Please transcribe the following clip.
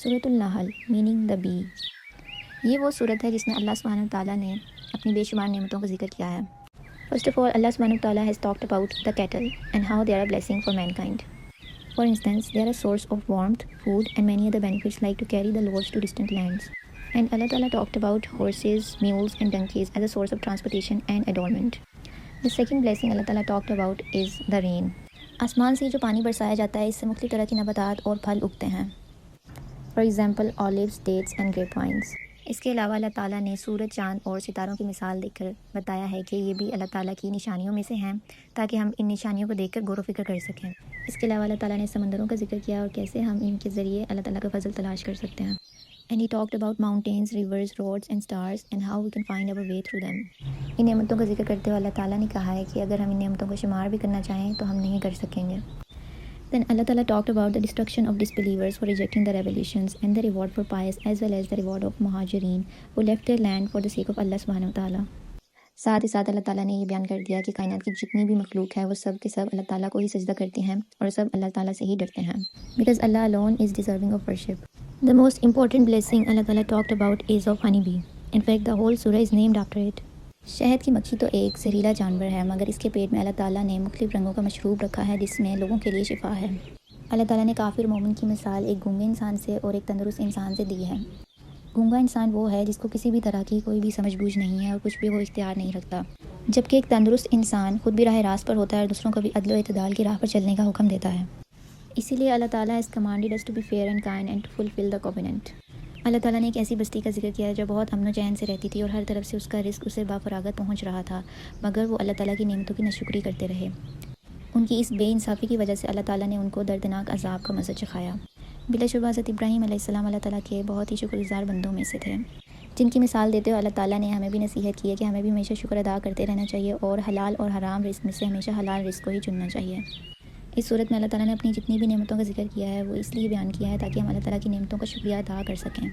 سورۃ النحل meaning the be. یہ وہ صورت ہے جس میں اللہ سبحانہ تعالیٰ نے اپنی بے شمار نعمتوں کا ذکر کیا ہے. First of all, Allah subhanahu wa ta'ala has talked about the cattle and how they are a blessing for mankind. For instance, they are a source of warmth, food and many other benefits like to carry the loads to distant lands. And Allah Ta'ala talked about horses, mules and donkeys as a source of transportation and adornment. The second blessing Allah Ta'ala talked about is the rain. آسمان سے جو پانی برسایا جاتا ہے اس سے مختلف طرح کی نباتات اور پھل اگتے ہیں. For example, olives, dates and grapevines. اس کے علاوہ اللہ تعالیٰ نے سورج، چاند اور ستاروں کی مثال دیکھ کر بتایا ہے کہ یہ بھی اللہ تعالیٰ کی نشانیوں میں سے ہیں تاکہ ہم ان نشانیوں کو دیکھ کر غور و فکر کر سکیں. اس کے علاوہ اللہ تعالیٰ نے سمندروں کا ذکر کیا اور کیسے ہم ان کے ذریعے اللہ تعالیٰ کا فضل تلاش کر سکتے ہیں. And he talked about mountains, rivers, roads and stars and how we can find our way through them. ان نعمتوں کا ذکر کرتے ہوئے اللہ تعالیٰ نے کہا ہے کہ اگر ہم ان نعمتوں کو شمار بھی کرنا چاہیں تو ہم نہیں کر سکیں گے. Then Allah Ta'ala talked about the destruction of disbelievers for rejecting the revelations and the reward for pious as well as the reward of muhajirin who left their land for the sake of Allah subhanahu wa ta'ala. ساتھ ہی ساتھ اللہ تعالیٰ نے یہ بیان کر دیا کہ کائنات کی جتنی بھی مخلوق ہے وہ سب کے سب اللہ تعالیٰ کو ہی سجدہ کرتے ہیں اور سب اللہ تعالیٰ سے ہی ڈرتے ہیں. Because Allah alone is deserving of worship. The most important blessing Allah Ta'ala talked about is of honeybee. In fact, the whole surah is named after it. شہد کی مکھی تو ایک زہریلا جانور ہے مگر اس کے پیٹ میں اللہ تعالیٰ نے مختلف رنگوں کا مشروب رکھا ہے جس میں لوگوں کے لیے شفا ہے. اللہ تعالیٰ نے کافر مومن کی مثال ایک گونگے انسان سے اور ایک تندرست انسان سے دی ہے. گونگا انسان وہ ہے جس کو کسی بھی طرح کی کوئی بھی سمجھ بوجھ نہیں ہے اور کچھ بھی وہ اختیار نہیں رکھتا، جبکہ ایک تندرست انسان خود بھی راہ راست پر ہوتا ہے اور دوسروں کو بھی عدل و اعتدال کی راہ پر چلنے کا حکم دیتا ہے. اسی لیے اللہ تعالیٰ has commanded us to be fair and kind and to fulfill the covenant. اللہ تعالیٰ نے ایک ایسی بستی کا ذکر کیا ہے جو بہت امن و چین سے رہتی تھی اور ہر طرف سے اس کا رزق اسے بافراغت پہنچ رہا تھا مگر وہ اللہ تعالیٰ کی نعمتوں کی ناشکری کرتے رہے. ان کی اس بے انصافی کی وجہ سے اللہ تعالیٰ نے ان کو دردناک عذاب کا مزہ چکھایا. بلا شبہ حضرت ابراہیم علیہ السلام اللہ تعالیٰ کے بہت ہی شکر گزار بندوں میں سے تھے جن کی مثال دیتے ہوئے اللہ تعالیٰ نے ہمیں بھی نصیحت کی ہے کہ ہمیں بھی ہمیشہ شکر ادا کرتے رہنا چاہیے اور حلال اور حرام رزق میں سے ہمیشہ حلال رزق کو ہی چننا چاہیے. اس صورت میں اللہ تعالیٰ نے اپنی جتنی بھی نعمتوں کا ذکر کیا ہے وہ اس لیے بیان کیا ہے تاکہ ہم اللہ تعالیٰ کی نعمتوں کا شکریہ ادا کر سکیں.